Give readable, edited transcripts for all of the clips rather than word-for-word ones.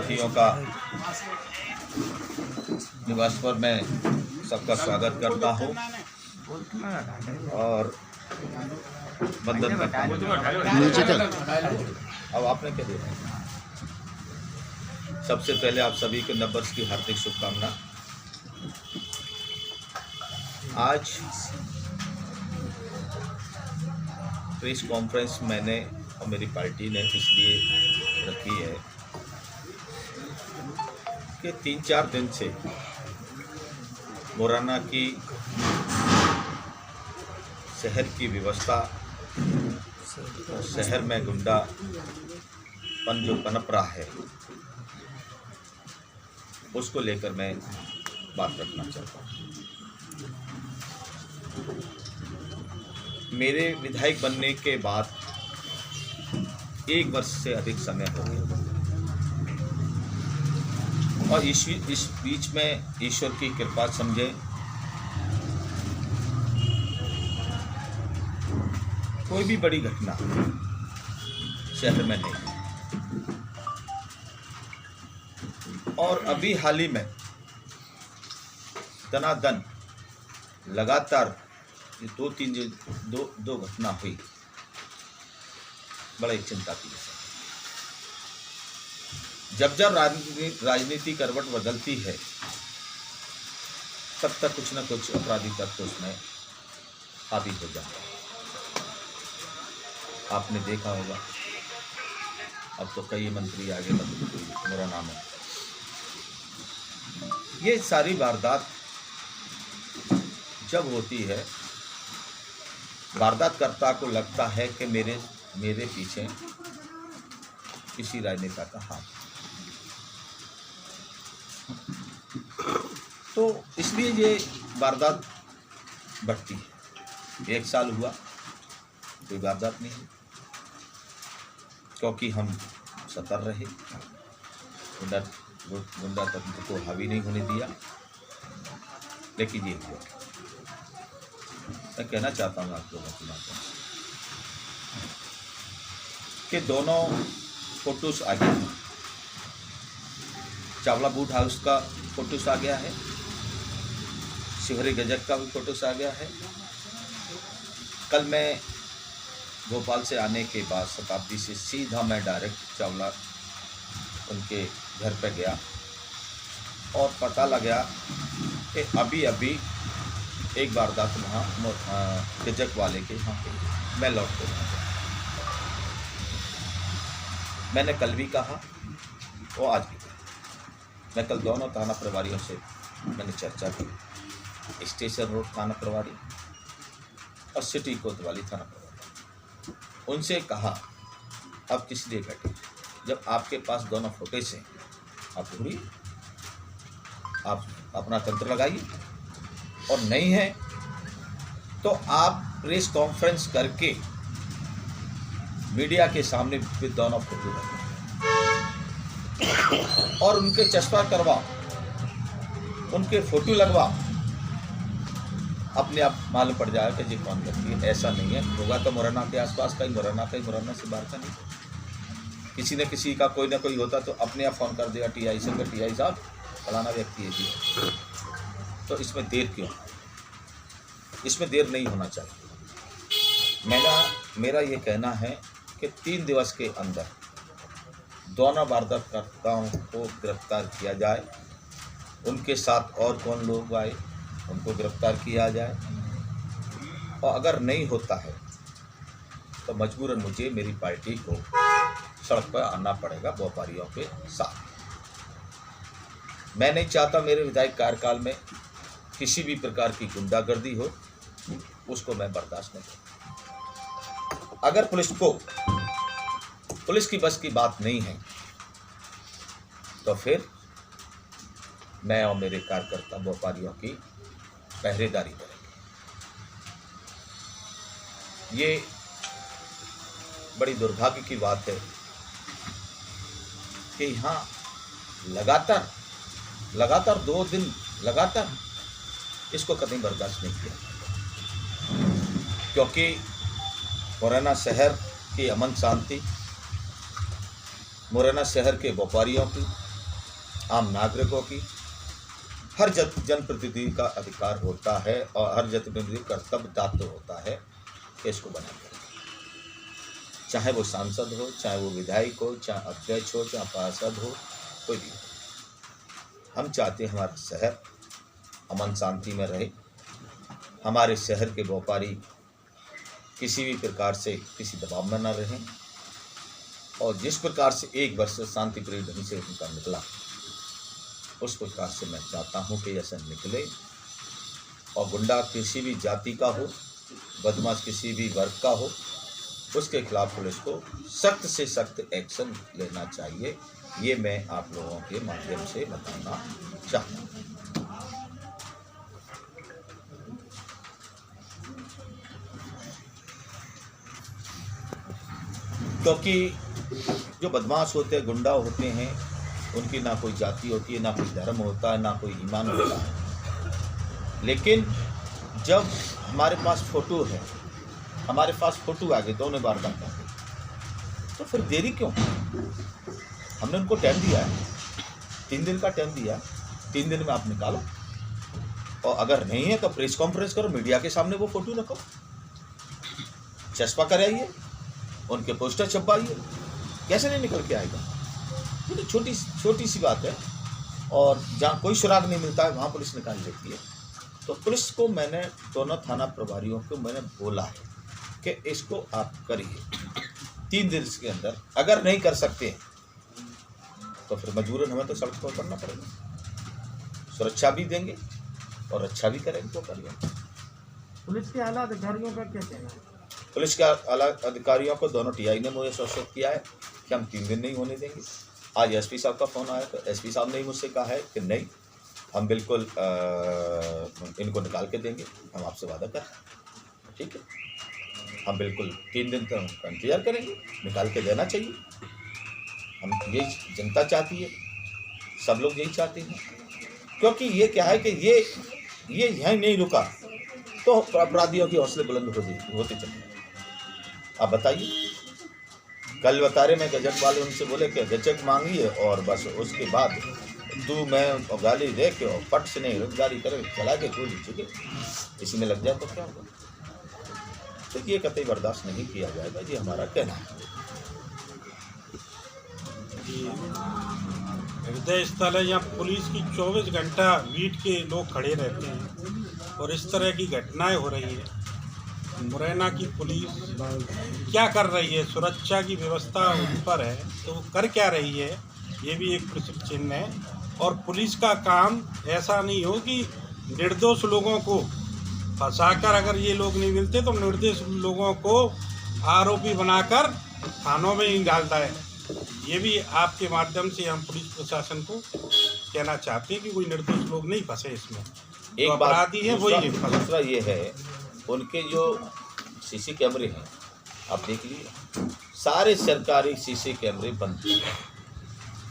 साथियों का निवास पर मैं सबका स्वागत करता हूँ और वंदन करता हूँ। अब आपने क्या दिया? सबसे पहले आप सभी को नववर्ष की हार्दिक शुभकामना। आज प्रेस कॉन्फ्रेंस मैंने और मेरी पार्टी ने इसलिए रखी है कि 3-4 दिन से मुरैना की शहर की व्यवस्था और शहर में गुंडापन जो पनप रहा है उसको लेकर मैं बात रखना चाहता हूँ। मेरे विधायक बनने के बाद 1 वर्ष से अधिक समय हो गया और इस बीच में ईश्वर की कृपा समझे कोई भी बड़ी घटना शहर में नहीं। और अभी हाल ही में दनादन लगातार ये 2 घटना हुई, बड़ा एक चिंता की विषय। जब राजनीति करवट बदलती है तब तक कुछ न कुछ अपराधी तत्व उसमें हावी हो जाता है। आपने देखा होगा अब तो कई मंत्री आगे मुरैना में। ये सारी वारदात जब होती है वारदातकर्ता को लगता है कि मेरे पीछे किसी राजनेता का हाथ, तो इसलिए ये वारदात बढ़ती है। 1 साल हुआ कोई वारदात नहीं हुई क्योंकि हम सतर्क रहे, गुंडा तंत्र को हावी नहीं होने दिया। लेकिन ये हुआ। मैं कहना चाहता हूँ आप लोगों के माध्यम से कि दोनों फोटोज आ गए हैं। चावला बूट हाउस का फोटोज आ गया है, शिवहरी गजक का भी फोटोज आ गया है। कल मैं भोपाल से आने के बाद शताब्दी से सीधा मैं डायरेक्ट चावला उनके घर पे गया और पता लगा कि अभी एक वारदात वहाँ गजक वाले के यहाँ पे मैं लौट कर मैंने कल भी कहा और आज भी कहा। मैं कल दोनों थाना प्रभारियों से मैंने चर्चा की, स्टेशन रोड थाना प्रभारी और सिटी कोतवाली थाना प्रभारी। उनसे कहा अब किस लिए घटे, जब आपके पास दोनों फोटेज हैं आप ढूंढिए, आप अपना तंत्र लगाइए, और नहीं है तो आप प्रेस कॉन्फ्रेंस करके मीडिया के सामने भी दोनों फोटो रखें और उनके चश्मा करवा, उनके फोटो लगवा, अपने आप मालूम पड़ जाएगा कि जी कौन व्यक्ति है। ऐसा नहीं है, होगा तो मुरैना के आसपास का ही, मुरैना से बाहर का नहीं। किसी न किसी का कोई ना कोई होता तो अपने आप फ़ोन कर देगा टीआई से, टीआई साहब फलाना व्यक्ति है जी। तो इसमें देर क्यों? इसमें देर नहीं होना चाहिए। मेरा ये कहना है कि 3 दिवस के अंदर दोनों वारदातकर्ताओं को गिरफ्तार किया जाए। उनके साथ और कौन लोग आए उनको गिरफ्तार किया जाए, और अगर नहीं होता है तो मजबूरन मुझे मेरी पार्टी को सड़क पर आना पड़ेगा व्यापारियों के साथ। मैं नहीं चाहता मेरे विधायक कार्यकाल में किसी भी प्रकार की गुंडागर्दी हो, उसको मैं बर्दाश्त नहीं करूँगा। अगर पुलिस की बस की बात नहीं है तो फिर मैं और मेरे कार्यकर्ता व्यापारियों की पहरेदारी करेंगे। ये बड़ी दुर्भाग्य की बात है कि यहाँ लगातार 2 दिन लगातार इसको कभी बर्दाश्त नहीं किया, क्योंकि मुरैना शहर की अमन शांति, मुरैना शहर के व्यापारियों की आम नागरिकों की, हर जनप्रतिनिधि का अधिकार होता है और हर जनप्रतिनिधि कर्तव्य दायित्व होता है कि इसको बनाए रखें। चाहे वो सांसद हो, चाहे वो विधायक हो, चाहे अध्यक्ष हो, चाहे पार्षद हो, कोई भी हो। हम चाहते हैं हमारा शहर अमन शांति में रहे, हमारे शहर के व्यापारी किसी भी प्रकार से किसी दबाव में न रहें, और जिस प्रकार से एक वर्ष शांति प्रिय ढंग से उनका निकला, उस प्रकार से मैं चाहता हूं कि ऐसा निकले। और गुंडा किसी भी जाति का हो, बदमाश किसी भी वर्ग का हो, उसके खिलाफ पुलिस को सख्त से सख्त एक्शन लेना चाहिए। ये मैं आप लोगों के माध्यम से बताना चाहता हूँ। क्योंकि जो बदमाश होते हैं, गुंडा होते हैं, उनकी ना कोई जाति होती है, ना कोई धर्म होता है, ना कोई ईमान होता है। लेकिन जब हमारे पास फ़ोटो है, हमारे पास फ़ोटो आ गए दोनों बार का, तो फिर देरी क्यों? हमने उनको टाइम दिया है, 3 दिन का टाइम दिया, 3 दिन में आप निकालो, और अगर नहीं है तो प्रेस कॉन्फ्रेंस करो, मीडिया के सामने वो फ़ोटो रखो, चस्पा कराइए, उनके पोस्टर छपवाइए। कैसे नहीं निकल के आएगा? ये तो छोटी सी बात है, और जहाँ कोई सुराग नहीं मिलता है वहाँ पुलिस निकाल लेती है। तो पुलिस को मैंने, दोनों थाना प्रभारियों को मैंने बोला है कि इसको आप करिए 3 दिन के अंदर। अगर नहीं कर सकते तो फिर मजबूरन हमें तो सड़क पर उतरना पड़ेगा। सुरक्षा भी देंगे और अच्छा भी करेंगे तो करिए। पुलिस के आला अधिकारियों का क्या कहना है? पुलिस के आला अधिकारियों को दोनों टीआई ने मुझे सूचित किया है कि हम 3 दिन नहीं होने देंगे। आज एसपी साहब का फ़ोन आया तो एसपी साहब ने ही मुझसे कहा है कि नहीं, हम बिल्कुल इनको निकाल के देंगे, हम आपसे वादा कर, ठीक है, हम बिल्कुल 3 दिन तक का इंतजार करेंगे, निकाल के देना चाहिए। हम यही जनता चाहती है, सब लोग यही चाहते हैं। क्योंकि ये क्या है कि ये यहीं नहीं रुका तो अपराधियों की हौसले बुलंद होते चले। आप बताइए, कल बता रहे मैं गजक वाले उनसे बोले कि गजक मांगिए और बस उसके बाद तू मैं गाली दे के और पट से नहीं गाड़ी करे चला के कूद चुके, इसी में लग जाए तो क्या होगा? तो ये कतई बर्दाश्त नहीं किया जाएगा, ये हमारा कहना है। हृदय स्थल है यहाँ पुलिस की 24 घंटा बीट के लोग खड़े रहते हैं और इस तरह की घटनाएं हो रही है। मुरैना की पुलिस क्या कर रही है? सुरक्षा की व्यवस्था उन पर है तो वो कर क्या रही है, ये भी एक प्रश्न चिन्ह है। और पुलिस का काम ऐसा नहीं हो कि निर्दोष लोगों को फंसाकर, अगर ये लोग नहीं मिलते तो निर्दोष लोगों को आरोपी बनाकर थानों में ही डालता है। ये भी आपके माध्यम से हम पुलिस प्रशासन को कहना चाहते हैं कि कोई निर्दोष लोग नहीं फंसे इसमें। एक अपराधी है वही दूसरा ये है, उनके जो सीसी कैमरे हैं आप देख लीजिए, सारे सरकारी सीसी कैमरे बंद हैं।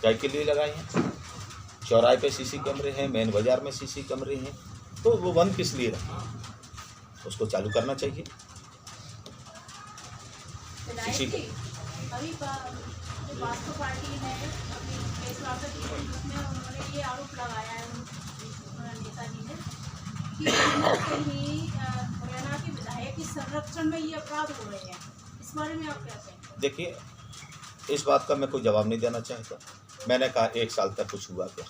क्या के लिए लगाए हैं? चौराहे पे सीसी कैमरे हैं, मेन बाजार में सीसी कैमरे हैं, तो वो बंद किस लिए रखें? उसको चालू करना चाहिए। सीसी अभी भाजपा पार्टी है अपनी फैसला जिसमें उन्होंने ये आरोप लगाया है नेताजी ने कि मुरैना के विधायक के संरक्षण में ये अपराध हो रहे हैं। इस बारे में आप क्या कहेंगे? देखिए, इस बात का मैं कोई जवाब नहीं देना चाहता। मैंने कहा 1 साल तक कुछ हुआ क्या?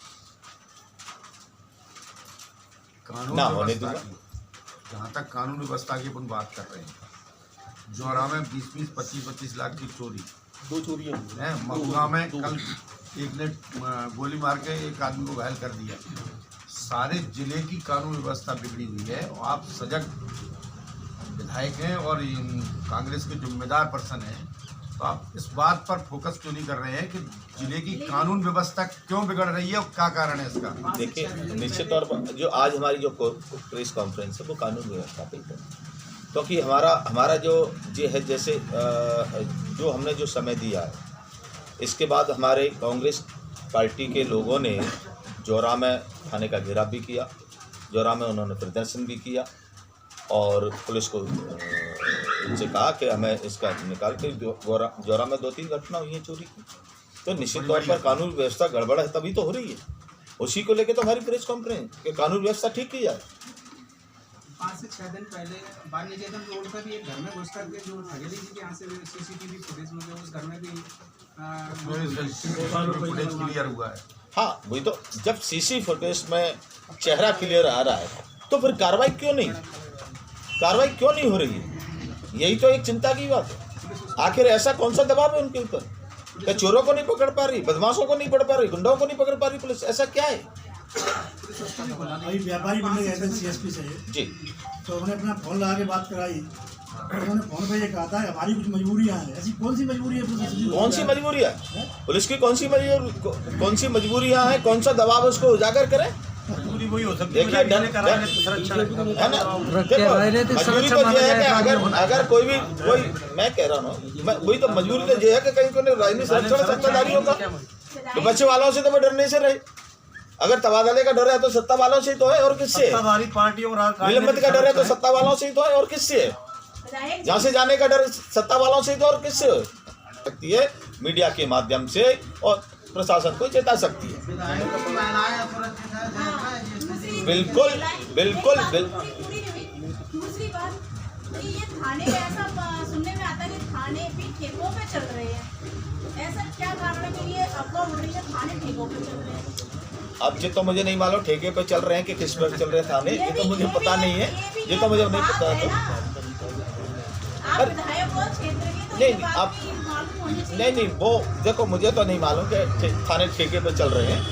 ना होने दूंगा। जहाँ तक कानून व्यवस्था की अपन बात कर रहे हैं, जोरा में 20-20, 25-25 लाख की चोरी, 2 चोरियां है। महुआ में कल एक ने गोली मार के एक आदमी को घायल कर दिया। सारे जिले की कानून व्यवस्था बिगड़ी हुई है और आप सजग विधायक हैं और कांग्रेस के जिम्मेदार पर्सन हैं, तो आप इस बात पर फोकस क्यों नहीं कर रहे हैं कि जिले की कानून व्यवस्था क्यों बिगड़ रही है और क्या कारण है इसका? देखिए, निश्चित तौर पर जो आज हमारी जो प्रेस कॉन्फ्रेंस है वो कानून व्यवस्था पे है, क्योंकि हमारा जो ये है, जैसे जो हमने जो समय दिया है, इसके बाद हमारे कांग्रेस पार्टी के लोगों ने जोरा में थाने का घेराव भी किया, जोरा में उन्होंने प्रदर्शन भी किया और पुलिस को उनसे कहा कि हमें इसका निकाल के जोरा में 2-3 घटना हुई है चोरी की। तो निश्चित तौर पर कानून व्यवस्था गड़बड़ है, तभी तो हो रही है। उसी को लेके तो हमारी प्रेस कॉन्फ्रेंस कि कानून व्यवस्था ठीक की जाए। 5 से 6 दिन पहले बाल निकेतन रोड पर भी एक घर में घुस करके जो ठगेली जी के यहाँ से CCTV फुटेज में उस घर में भी फुटेज क्लियर हुआ है। हाँ वही तो, जब सीसी फुटेज में चेहरा क्लियर आ रहा है तो फिर कार्रवाई क्यों नहीं हो रही है? यही तो एक चिंता की बात है। आखिर ऐसा कौन सा दबाव है उनके ऊपर कि चोरों को नहीं पकड़ पा रही, बदमाशों को नहीं पकड़ पा रही, गुंडों को नहीं पकड़ पा रही पुलिस? ऐसा क्या है? अभी व्यापारी बनने गए थे CSP से जी, तो उन्होंने अपना फोन लगा के बात कराई। उन्होंने फोन पे ये कहा था हमारी कुछ मजबूरियाँ हैं। ऐसी कौन सी मजबूरी है? कौन सी मजबूरियाँ पुलिस की? कौन सी मजबूरियाँ हैं? कौन सा दबाव है, उसको उजागर करें। पूरी वही हो सकती है। देखिए है ना, देखो मजबूरी तो ये है कि अगर कोई मैं कह रहा हूँ, वही तो मजबूरी तो ये है कि कहीं कोई राजनीतिक संरक्षण सत्ताधारी होगा तो बच्चे वालों से तो वो डरने से रहे। अगर तबादले का डर है तो सत्ता वालों से ही तो है, और किससे? सत्ताधारी पार्टियों निलंबित का डर है तो सत्ता वालों से ही तो है, और किससे है? जहाँ से जाने का डर सत्ता वालों से ही तो, और किससे हो सकती है? मीडिया के माध्यम से और प्रशासन को चेता सकती है। बिल्कुल बिल्कुल दूसरी बात कि ये थाने का ऐसा सुनने में आता है कि थाने भी ठेकों पे चल रहे हैं। ऐसा क्या कारण है कि ये अफवाह उड़ रही है थाने ठेकों पे चल रहे हैं? अब ये तो मुझे नहीं मालूम ठेके पे चल रहे हैं कि किस पर चल रहे हैं थाने, ये तो मुझे पता नहीं है, ये तो मुझे नहीं पता है। आप विधायक हो क्षेत्र के, तो नहीं, ये बात आप भी मालूम होनी चाहिए। नहीं वो देखो, मुझे तो नहीं मालूम कि थाने ठेके पे चल रहे हैं,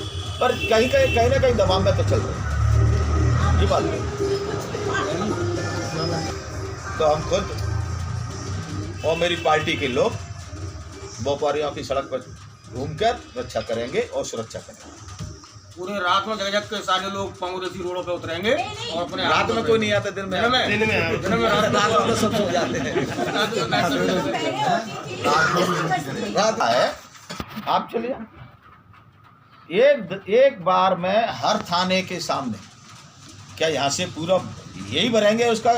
पर कहीं ना कहीं दबाव में तो चल रहे हैं, ये बात है। तो हम खुद और मेरी पार्टी के लोग व्यापारियों की सड़क पर घूमकर रक्षा करेंगे और सुरक्षा करेंगे। पूरे रात में जगह के सारे लोग कांग्रेसी रोडों पे उतरेंगे और अपने रात में कोई नहीं आता, दिन में रात में सब सो जाते हैं। रात है, आप चलिए एक बार में हर थाने के सामने, क्या यहाँ से पूरा यही भरेंगे उसका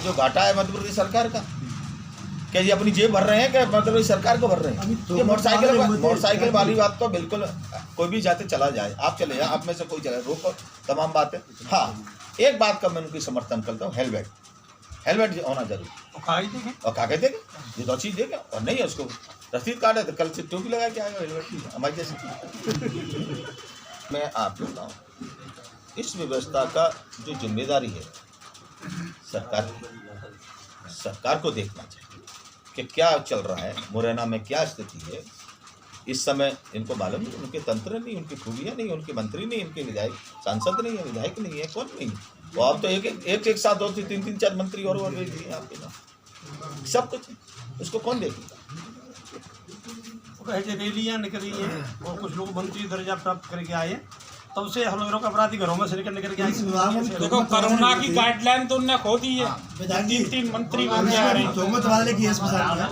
जो घाटा है मध्य प्रदेश सरकार का? क्या ये अपनी जेब भर रहे हैं, क्या मध्य प्रदेश सरकार को भर रहे हैं? ये मोटरसाइकिल वाली बात तो बिल्कुल कोई भी जाते चला जाए, आप चले जाए, आप में से कोई चले, रोको तमाम बातें। हाँ, एक बात का मैं उनकी समर्थन करता हूँ, हेलमेट होना जरूरी, और कागज देंगे, ये दो चीज़ देंगे, और नहीं है उसको रसीद कार्ड है तो कल से टोपी लगा के आएगा हेलमेट हमारी जैसे। मैं आप बोलता हूँ, इस व्यवस्था का जो जिम्मेदारी है सरकार को देखना चाहिए कि क्या चल रहा है, मुरैना में क्या स्थिति है इस समय। इनको मालूम नहीं, उनके तंत्र नहीं, उनकी खूबियाँ नहीं, उनके मंत्री नहीं, उनके विधायक सांसद नहीं है, विधायक नहीं है, कौन नहीं है। वो आप तो एक साथ 2 से 3 4 मंत्री और भेज दिए आपके नाम, सब कुछ उसको कौन देखेगा? रैलियाँ निकली हैं और कुछ लोग मंत्री दर्जा प्राप्त करके आए, तब से हम लोगों का अपराधी घरों में से निकल के आए। देखो कोरोना की गाइडलाइन तो उनने खो दी है, 3 मंत्री बन जा रहे हैं। तोमत वाले की एसपी साहब ने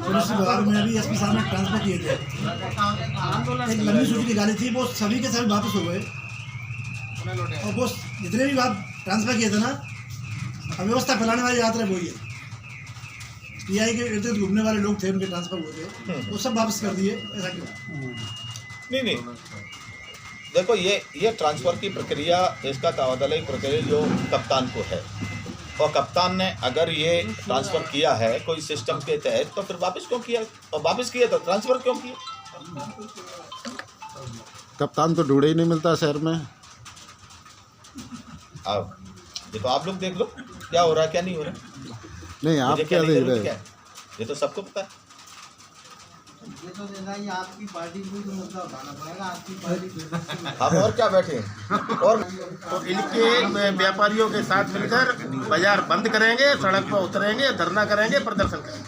पुलिस विभाग में भी एसपी साहब ने ट्रांसफर किए थे। एक लंबी सूची निकाली थी, वो सभी के सभी वापस हो गए, और वो जितने भी आप ट्रांसफर किए थे ना, अव्यवस्था फैलाने वाले यात्रा वही है। पीआई के इर्द गिर्द घूमने वाले लोग थे, उनके ट्रांसफर हुए थे, वो सब वापस कर दिए। ऐसा क्यों? नहीं देखो, ये ट्रांसफ़र की प्रक्रिया, इसका तबादला की प्रक्रिया जो कप्तान को है, और कप्तान ने अगर ये ट्रांसफ़र किया है कोई सिस्टम के तहत, तो फिर वापस क्यों किया? और वापस किया तो ट्रांसफ़र क्यों किया? कप्तान तो ढूंढे ही नहीं मिलता शहर में। अब देखो, आप लोग देख लो क्या हो रहा है, क्या नहीं हो रहा। नहीं, आप क्या देख रहे हैं? ये तो सबको पता है। ये तो देखा, ये आपकी पार्टी को तो मुद्दा उठाना पड़ेगा, आपकी पार्टी। हम और क्या बैठे हैं, और तो इनके व्यापारियों के साथ मिलकर बाजार बंद करेंगे, सड़क पर उतरेंगे, धरना करेंगे, प्रदर्शन करेंगे।